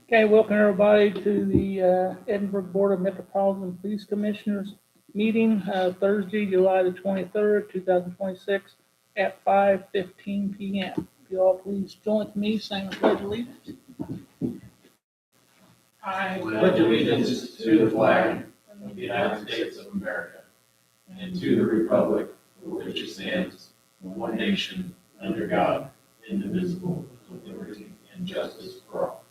Okay, welcome everybody to the Edinburgh Board of Metropolitan Police Commissioners meeting Thursday, July the 23rd, 2026 at 5:15 p.m. If you all please join me saying the pledge of allegiance. I pledge allegiance to the flag of the United States of America and to the republic for which it stands, one nation, under God, indivisible, with liberty and justice for all.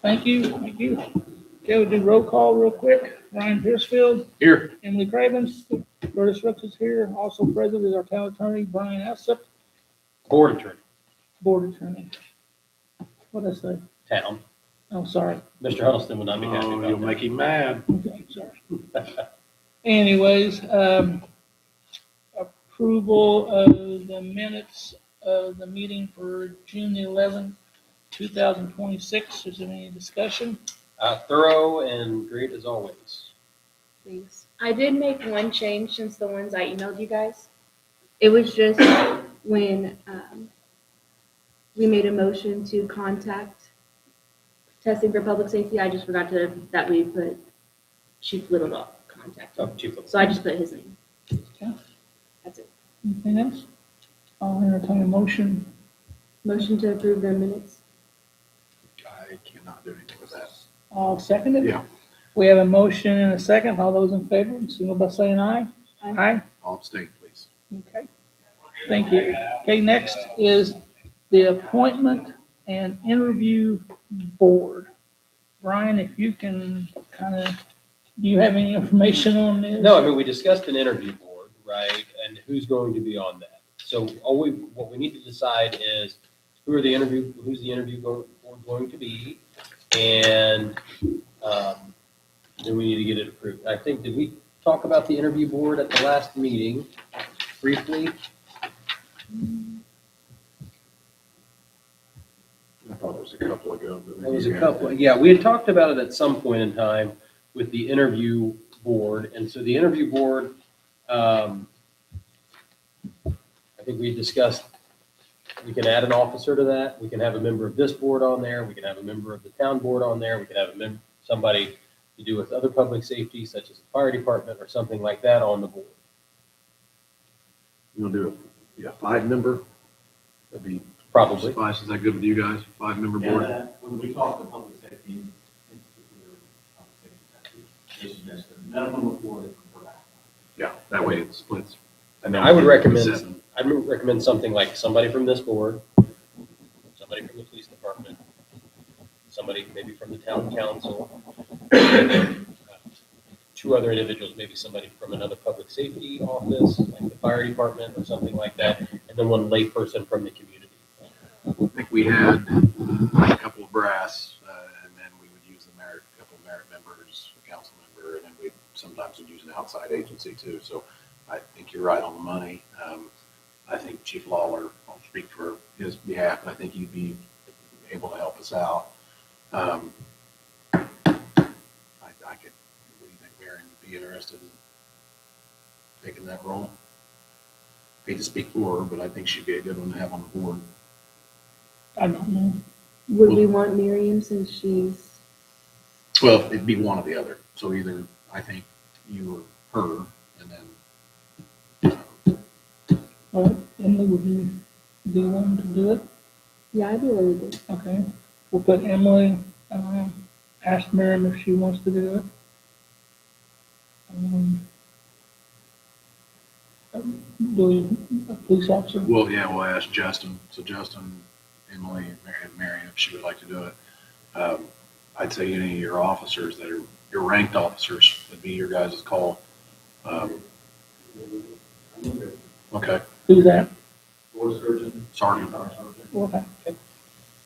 Thank you. Okay, we'll do roll call real quick. Ryan Piercefield. Here. Emily Cravens. Curtis Rooks is here. Also present is our town attorney, Brian Essep. Board attorney, Board attorney. What did I say? town. Oh, sorry. Mr. Huddleston would not be happy about You'll that. make him mad. Okay, sorry. Anyways, approval of the minutes of the meeting for June the 11th, 2026. Is there any discussion? Thorough and great as always. Thanks. I did make one change since the ones I emailed you guys. It was just when we made a motion to contact testing for public safety. I just forgot that we put Chief Little contact. Oh, Chief. So I just put his name. Okay. That's it. Anything else? I'll entertain a motion. Motion to approve the minutes. I cannot do anything with that. I'll second it. Yeah. We have a motion and a second. All those in favor, signal by saying aye. Aye. I'll abstain, please. Okay. Thank you. Okay, next is the appointment and interview board. Brian, if you can do you have any information on this? No, I mean, we discussed an interview board, right? And who's going to be on that. So what we need to decide is who's the interview board going to be? And then we need to get it approved. I think, did we talk about the interview board at the last meeting briefly? I thought it was a couple ago. But There was a couple. Yeah, we had talked about it at some point in time with the interview board. And so the interview board, I think we discussed, we can add an officer to that. We can have a member of this board on there. We can have a member of the town board on there. We can have somebody to do with other public safety, such as the fire department or something like that on the board. You want to do a 5-member? That'd be Probably. suffice. Is that good with you guys? 5-member board? Yeah, when we talk to public safety, in particular, public safety, they suggest a minimum of 4 different per back. Yeah, that way it splits. And then I would recommend, 7. I'd recommend something like somebody from this board, somebody from the police department, somebody maybe from the town council, 2 other individuals, maybe somebody from another public safety office, like the fire department or something like that, and then 1 lay person from the community. I think we had a couple of brass, and then we would use a couple of merit members, a council member, and then we sometimes would use an outside agency too. So I think you're right on the money. I think Chief Lawler, I'll speak for his behalf, but I think he'd be able to help us out. I could, what do you think, Marion would be interested in taking that role? Hate to speak for her, but I think she'd be a good one to have on the board. I don't know. Would we want Miriam since she's, Well, it'd be one or the other. So either, I think, you or her, and then, All right, Emily, would you be willing to do it? yeah, I'd be willing to do. Okay, we'll put Emily, ask Miriam if she wants to do it. A police officer? well, yeah, we'll ask Justin. So Justin, Emily, and Marion, if she would like to do it. I'd say any of your officers that are your ranked officers would be your guys' call. Okay. Who's that? Board surgeon, Sergeant. fire sergeant. Okay.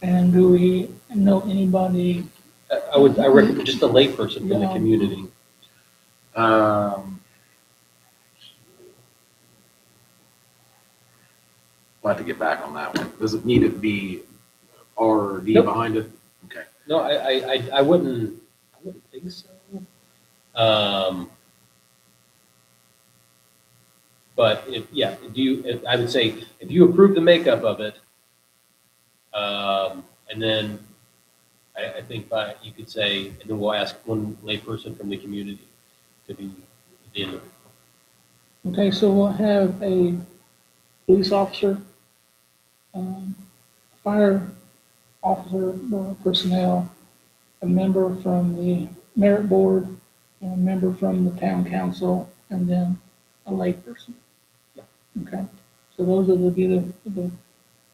And do we know anybody? I recommend just a lay person from the Yeah. community. We'll have to get back on that one. Does it need to be R or D Nope. behind it? Okay. No, I wouldn't think so. But I would say if you approve the makeup of it, And then I think you could say, and then we'll ask one layperson from the community to be the interview. Okay, so we'll have a police officer, fire officer personnel, a member from the merit board, and a member from the town council, and then a layperson. Okay, so those are the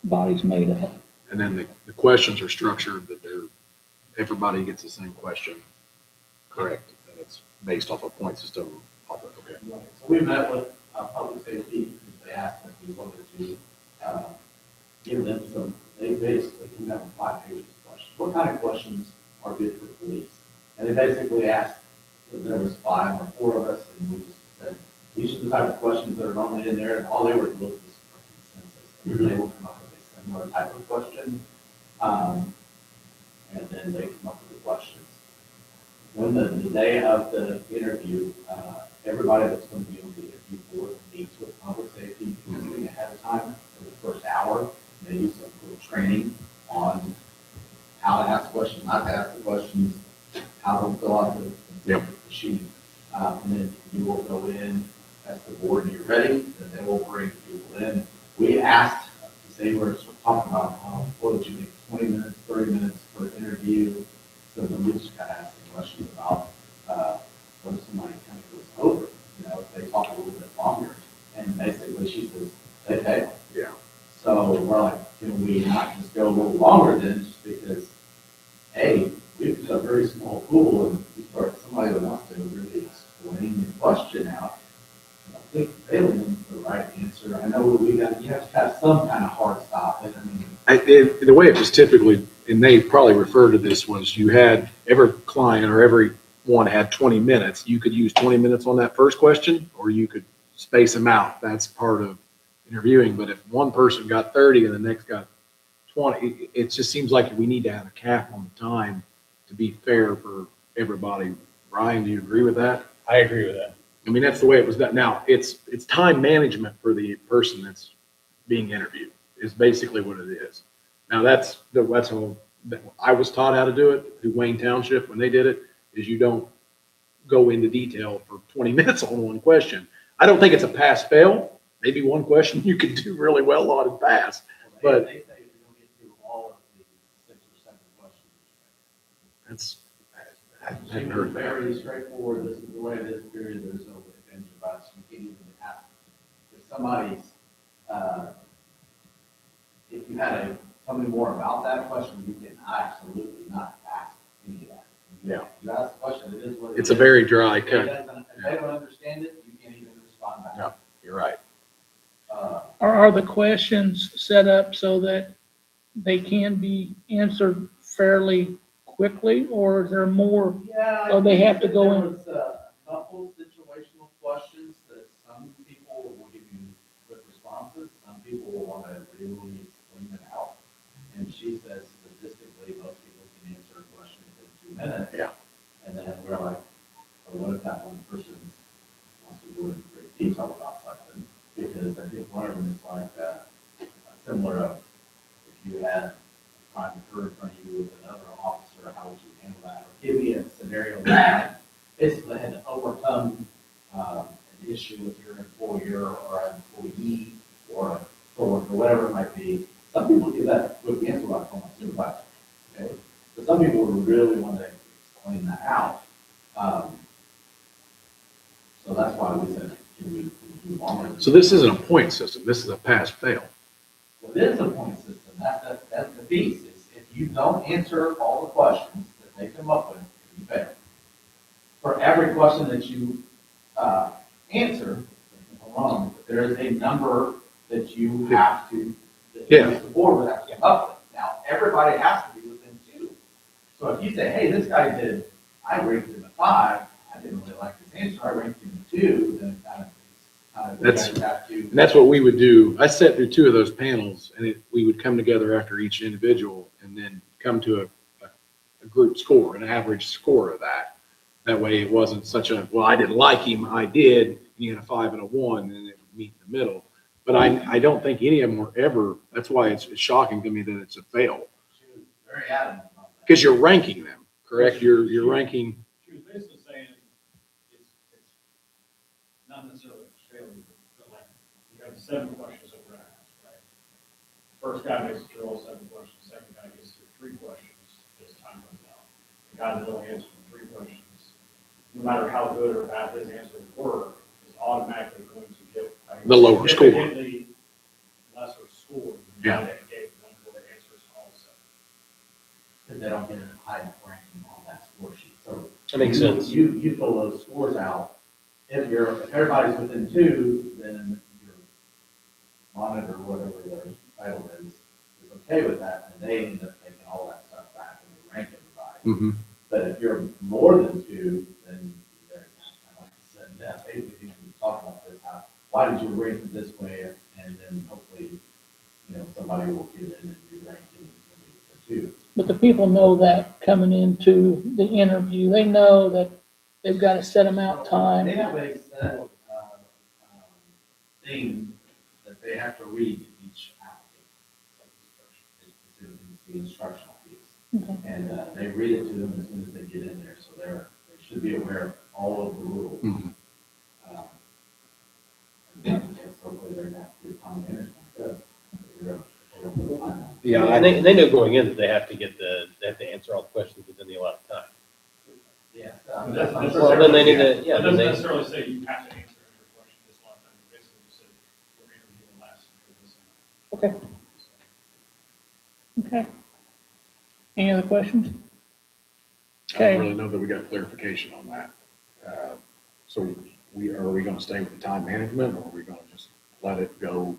bodies made up. And then the questions are structured that everybody gets the same question, correct? And it's based off a point system. Okay. Right. So we met with public safety, because they asked if we wanted to give them some, they basically came out with 5 pages of questions. What kind of questions are good for police? And they basically asked, there was 5 or 4 of us, and we just said, these are the type of questions that are normally in there, and all they were looking was for consensus. And they will come up with a similar type of question, and then they come up with the questions. When the day of the interview, everybody that's going to be on the interview board meets with public safety usually ahead of time for the first hour. They do some little training on how to ask questions, not to ask the questions, how to fill out the sheet. And then you will go in as the board and you're ready, and they will bring people in. We asked, say we're talking about, what would you think, 20 minutes, 30 minutes for an interview. So then we just kind of asked questions about what if somebody kind of goes over, if they talk a little bit longer. And basically she says, they fail. Yeah. So we're like, can we not just go a little longer then, just because, A, we've got a very small pool, and we start somebody that wants to really explain the question out. I think failing is the right answer. I know you have to have some kind of hard stop. The way it was typically, and they probably referred to this, was you had every client or every one had 20 minutes. You could use 20 minutes on that first question, or you could space them out. That's part of interviewing. But if one person got 30 and the next got 20, it just seems like we need to have a cap on the time to be fair for everybody. Ryan, do you agree with that? I agree with that. I mean, that's the way it was done. Now, it's time management for the person that's being interviewed is basically what it is. Now, that's how I was taught how to do it through Wayne Township when they did it, is you don't go into detail for 20 minutes on one question. I don't think it's a pass-fail. Maybe one question you could do really well on and pass. But they say you don't get through all of the 6 or 7 questions. I hadn't heard that. Very straightforward. This is the way it is, period. There's no defense advice. You can't even ask. If somebody's, if you had tell me more about that question, you can absolutely not ask any of that. Yeah. You ask the question, it is what it is. It's a very dry If cut. they don't understand it, you can't even respond back. Yeah, you're right. Are the questions set up so that they can be answered fairly quickly, or is there more? Yeah. Oh, they have to go in. There was a couple situational questions that some people will give you quick responses, some people will want to really explain it out. And she says statistically, most people can answer a question in 2 minutes. Yeah. And then we're like, well, what if that one person wants to go into great detail about something? Because I think one of them is like similar of, if you had a crime occur in front of you with another officer, how would you handle that? Or give me a scenario that basically had to overcome an issue with your employer or an employee or a coworker, whatever it might be. Some people give that quick answer like, oh, my supervisor. Okay? But some people would really want to explain that out. So that's why we said, can we do longer? So this isn't a point system. This is a pass-fail. Well, it is a point system. That's the piece. Is if you don't answer all the questions that they come up with, you fail. For every question that you answer, wrong, there is a number that you have to, the board would have to come up with. Now, everybody has to be within 2. So if you say, hey, this guy did, I ranked him a 5, I didn't really like his answer, I ranked him a 2, then it kind of And that's what we would do. I sat through 2 of those panels, and we would come together after each individual and then come to a group score, an average score of that. That way it wasn't such a, well, I didn't like him, I did, he had a 5 and a 1, and it would meet in the middle. But I don't think any of them were ever, that's why it's shocking to me that it's a fail. She was very adamant about that. Because you're ranking them, correct? You're ranking, She was basically saying it's not necessarily failing, but like, you have 7 questions that we're gonna ask, right? First guy makes it through all 7 questions, second guy gets through 3 questions, as time runs out. The guy that only answers 3 questions, no matter how good or bad his answers were, is automatically going to get The lower score. significantly lesser score than the guy that gave 1 of the answers all 7. Because they don't get a high enough ranking on that score sheet. So That makes sense. You pull those scores out. If everybody's within 2, then your monitor, whatever their title is okay with that, and they end up taking all that stuff back and they rank everybody. mhm. But if you're more than 2, then they're, like I said, yeah, basically, we talk about this, why did you rank it this way? And then hopefully, somebody will get in and be ranked in 2. But the people know that coming into the interview, they know that they've got a set amount time. They have a set thing that they have to read each application. It's the instructional piece. Okay. And they read it to them as soon as they get in there, so they should be aware of all of the rules. Mhm. And hopefully they're not good time management, good. Yeah, and they know going in that they have to answer all the questions within the allotted time. Yeah. Well, then they need to, yeah, It then doesn't they, necessarily say you have to answer every question this long time, it basically just said, we're interviewing last for this. Okay. Okay. Any other questions? I don't Okay. really know that we got clarification on that. So are we gonna stay with the time management, or are we gonna just let it go?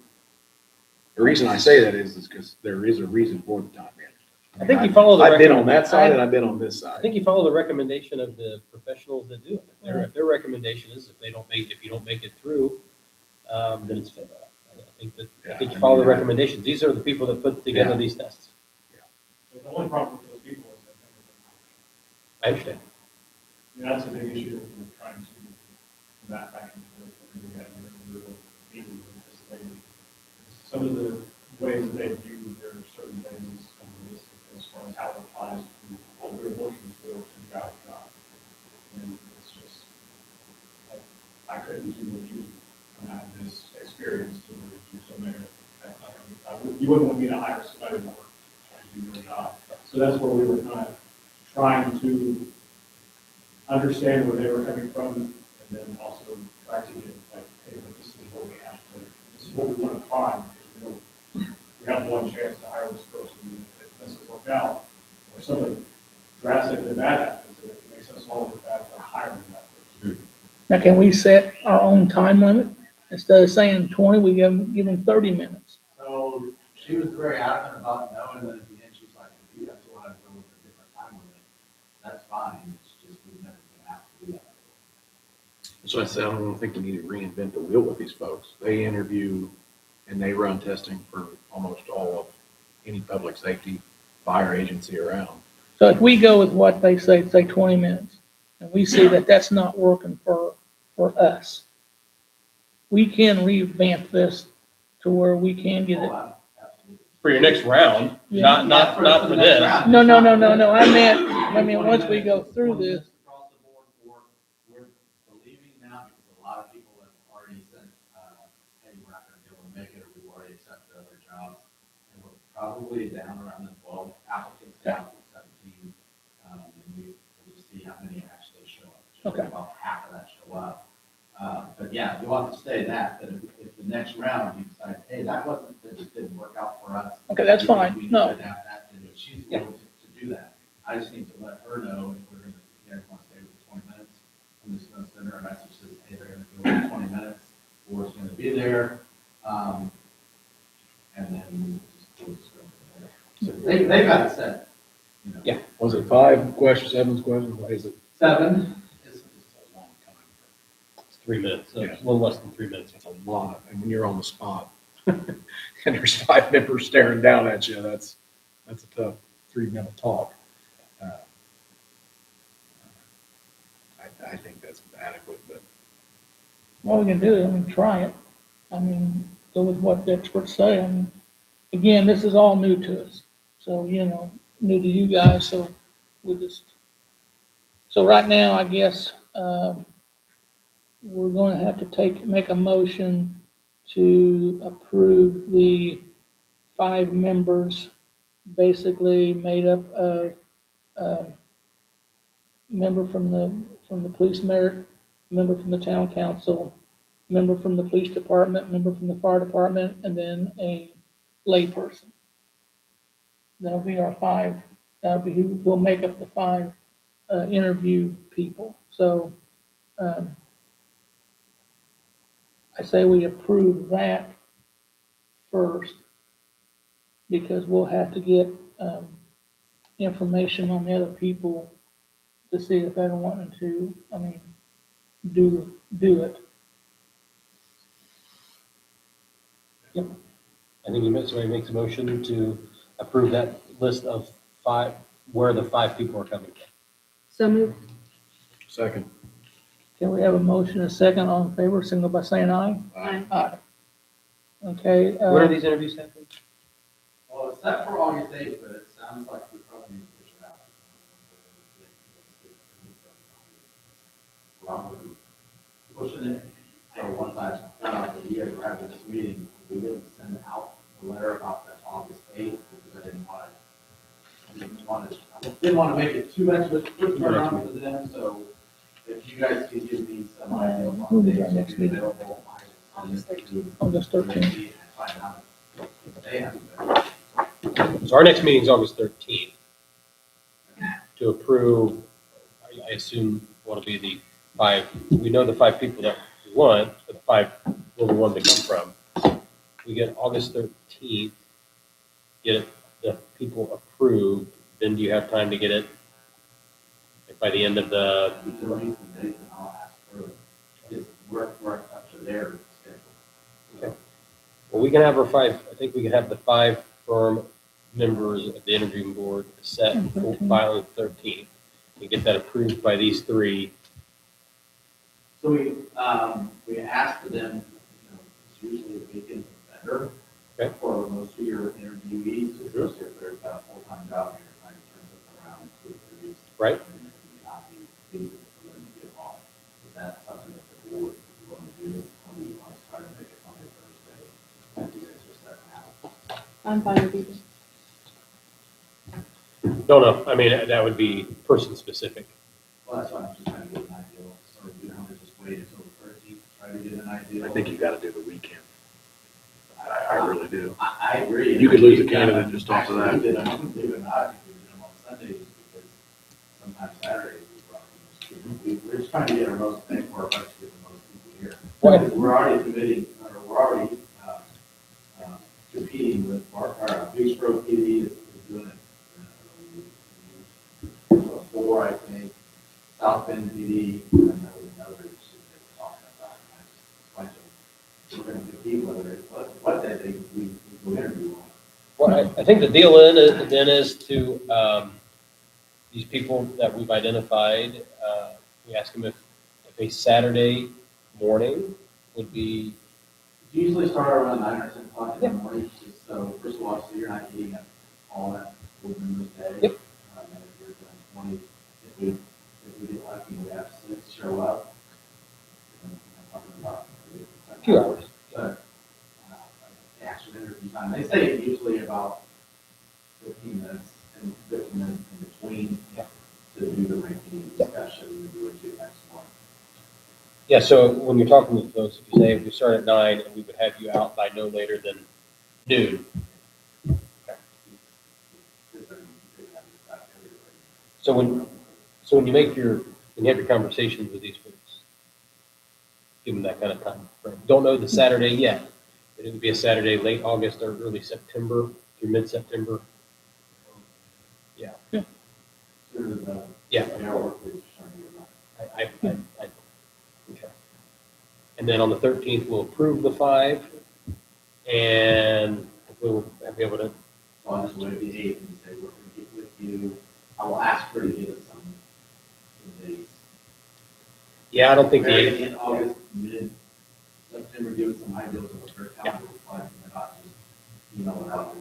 The reason I say that is because there is a reason for the time management. I think you follow the. I've been on that side and I've been on this I side. think you follow the recommendation of the professionals that do it. If their recommendation is if you don't make it through, then it's failed. I think you follow the recommendations. These are the people that put together Yeah. these tests. But the only problem with those people is that I understand. that's a big issue that we're trying to combat back and forth. And we had a little meeting with this lady. Some of the ways that they view their certain things as far as how it applies to what we're looking for to the job. And it's just, I couldn't do what you, I have this experience to do so many. You wouldn't want me to hire somebody to work, trying to do your job. So that's where we were kind of trying to understand where they were coming from, and then also try to get, like, hey, but this is what we have to, this is what we want to find. Because we have one chance to hire this person, and if it doesn't work out, or something drastically bad happens, and it makes us all look bad for hiring that person. Now, can we set our own time limit? Instead of saying 20, we give them 30 minutes. So she was very adamant about knowing that at the end, she's like, if you guys want to go with a different time limit, that's fine, it's just we've never been asked to do that. So I said, I don't think we need to reinvent the wheel with these folks. They interview and they run testing for almost all of any public safety fire agency around. So if we go with what they say 20 minutes, and we see that that's not working for us, we can revamp this to where we can get it. Oh, absolutely. For your next round, Yeah. not for this. No. I mean, once we go through this, Across the board, we're believing now, because a lot of people have already said, hey, we're not gonna be able to make it, or we've already accepted other jobs. And we're probably down around the 12 applicants, down to 17. And we'll just see how many actually show up. Okay. About half of that show up. But yeah, you'll have to stay that, but if the next round you decide, hey, that just didn't work out for us. Okay, that's fine. We No. need to adapt that, and if she's willing to do that. I just need to let her know if we're gonna, if you guys wanna stay with 20 minutes. I'm just gonna send her a message that says, hey, they're gonna go with 20 minutes, or it's gonna be there. And then we'll just go from there. So they got it set. Yeah. Was it 5 questions, 7 questions? What is it? 7 is A long time. It's 3 minutes, so Yeah. it's a little less than 3 minutes. That's a lot. And when you're on the spot and there's 5 members staring down at you, that's a tough 3-minute talk. I think that's adequate, but all we can do is, try it. I mean, go with what the experts say. I mean, again, this is all new to us. So, new to you guys, so we just, so right now, I guess, we're gonna have to make a motion to approve the 5 members, basically made up of, uh, member from the police merit, member from the town council, member from the police department, member from the fire department, and then a layperson. That'll be our 5, that'll be who will make up the 5, interview people. So, I say we approve that first, because we'll have to get, information on the other people to see if they're wanting to, do it. Yep. I think somebody makes a motion to approve that list of 5, where the 5 people are coming from. So moved. Second. Can we have a motion and a second, all in favor, signal by saying aye? Aye. Aye. Okay, When are these interviews happening? Well, it's set for August 8th, but it sounds like we probably need to push it out. Probably pushing it for one last year, we're having this meeting, we didn't send out a letter about that August 8th, because I didn't want to make it too much of a quick turnaround for them, so if you guys could give me some idea Who on is dates our next to be meeting? available. August 13th. August 13th. And find out if they have it. So our next meeting is August 13th. To approve, I assume what'll be the 5, we know the 5 people that we want, but the 5 where we want them to come from. We get August 13th, get the people approved, then do you have time to get it like by the end of the, You can release the dates and I'll ask for, just work up to their schedule. well, we can have our 5, I think we can have the 5 firm members of the interviewing board set for filing the 13th. And get that approved by these 3. So we asked for them, it's usually the weekend better. Okay. For most of your interviewees, especially if they're got a full-time job and you're trying to turn something around in 2 or 3 weeks. Right. And it may not be feasible for them to get off. Is that something that the board is going to do? Or do you want to try to make it Monday, Thursday? And you guys just let them out? I'm fine with either. Don't know, I mean, that would be person specific. Well, that's why I'm just trying to get an idea. So you don't have to just wait until the 13th, to try to get an idea. I think you gotta do the weekend. I really do. I agree. You could lose a candidate just off of that. Actually, we did not, we did them on Sundays because sometimes Saturdays we're just trying to get our most bang for our buck to get the most people here. Okay. We're already committing, or we're already competing with our Big Stroke PD is doing it. 4, I think, South Bend PD, and then another that we're talking about. And I just, we're going to compete whether it's what that they we go interview on. Well, I think the deal then is to, these people that we've identified, we ask them if a Saturday morning would be, You usually start around 9 or 10 o'clock in the morning, just so first of all, so you're not eating up all that board members' day. Yep. And if you're doing 20, if we get lucky, we have 6 show up. And I'm talking about a few hours. But the actual interview time, they say usually about 15 minutes and 15 minutes in between to do the ranking discussion and do it to the next one. Yeah, so when you're talking to folks, if you say if we start at 9 and we would have you out by no later than noon. So when you make when you have your conversations with these folks, give them that kind of time frame. Don't know the Saturday yet, but it would be a Saturday, late August or early September through mid-September. Yeah. Yeah. Okay. And then on the 13th, we'll approve the 5, and we'll be able to. So I'll just wait the 8th and say, we're going to get with you. I will ask her to get us some dates. Yeah, I don't think the Very 8th. in August, mid-September, give us some ideas of what their calendar looks like, and not just email it out.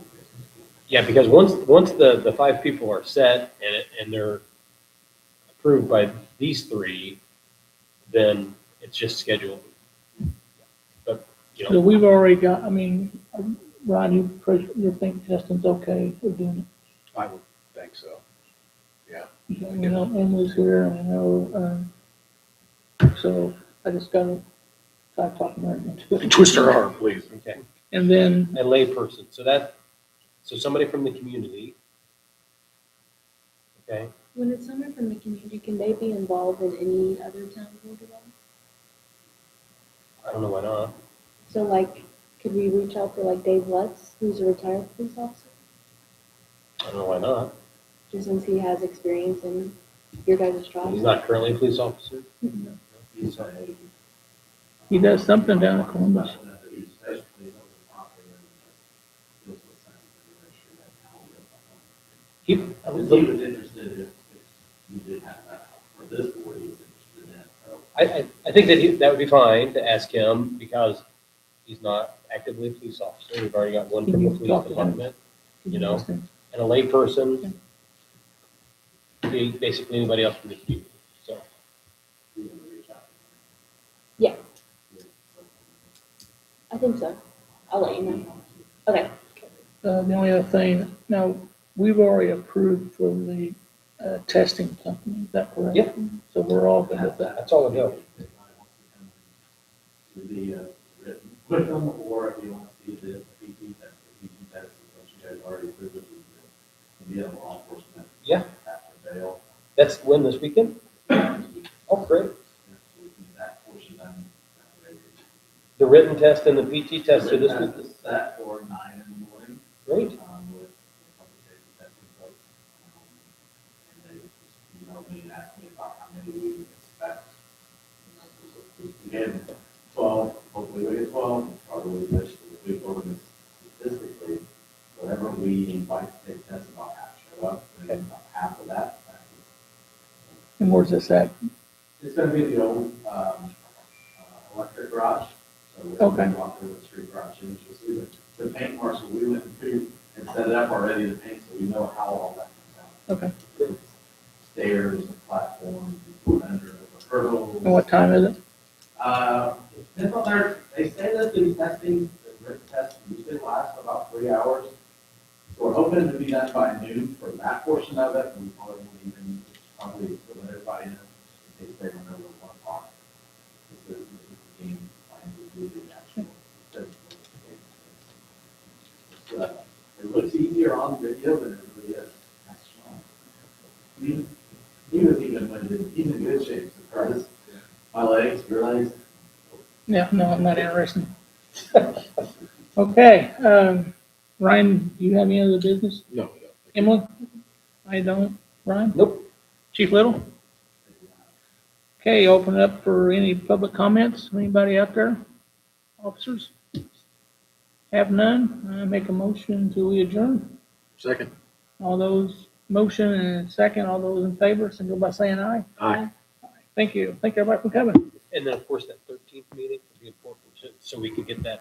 Yeah, because once the five people are set and they're approved by these three, then it's just scheduled. But, you So know, we've already got, I mean, Ron, you think Justin's okay with doing I would think so. Yeah. it? We know Emily's here, and I know, so I just gotta start talking her into it. Twist her arm, please. okay, And then, a layperson, so somebody from the community. Okay, When it's someone from the community, can they be involved in any other town board at all? I don't know why not. So like, could we reach out to like Dave Lutz, who's a retired police officer? I don't know why not. Just since he has experience in your guys' job? He's not currently a police officer. He's a. he does something down in Columbus. He's basically over the property and deals with things to make sure that how He, he was interested if you did have that, for this board, he was interested in it, so. I think that would be fine to ask him because he's not actively a police officer. We've already got one from the police department, you know, and a layperson. Basically anybody else from the community, so. you can reach out. Yeah, I think so. I'll let you know. Okay. The only other thing, now, we've already approved for the, testing company, is that correct? Yeah. So we're all good with that. That's all I know. To the written with them, or if you want to see the PT test, the PT test is what you guys already approved, it was the law enforcement. Yeah. After bail. That's when this weekend? Oh, great. That portion done. The written test and the PT test are this week. Is set for 9 in the morning. Great. With public safety testing folks. And they just emailed me and asked me about how many we would expect. We had 12, hopefully we get 12, probably this week, or statistically, whatever we invite to take tests, about half show up, and then about half of that. And where's this at? It's gonna be the old, electric garage. So we're Okay. gonna walk through the street garage, and you'll see the paint marshal, we went through and set it up already, the paint, so we know how all that comes out. Okay. Stairs, platforms, under, hurdles. And what time is it? Depends on their, they say that the testing, the written test usually lasts about 3 hours. So we're hoping to be done by noon for that portion of it, and we probably won't even, probably to let everybody know, in case they remember 1 o'clock. Because the game plan to do the actual. It looks easier on video than it really is. He was even, he's in good shape, surprised. My legs, your legs. Yeah, no, I'm not interested. Okay, Ryan, do you have any other business? No, Emily? I don't. Ryan? Nope. Chief Little? Okay, open it up for any public comments. Anybody out there? Officers? Have none. I make a motion to adjourn. Second. All those, motion and second, all those in favor, signal by saying aye. Aye. Thank you. Thank everybody for coming. And then, of course, that 13th meeting would be important, so we can get that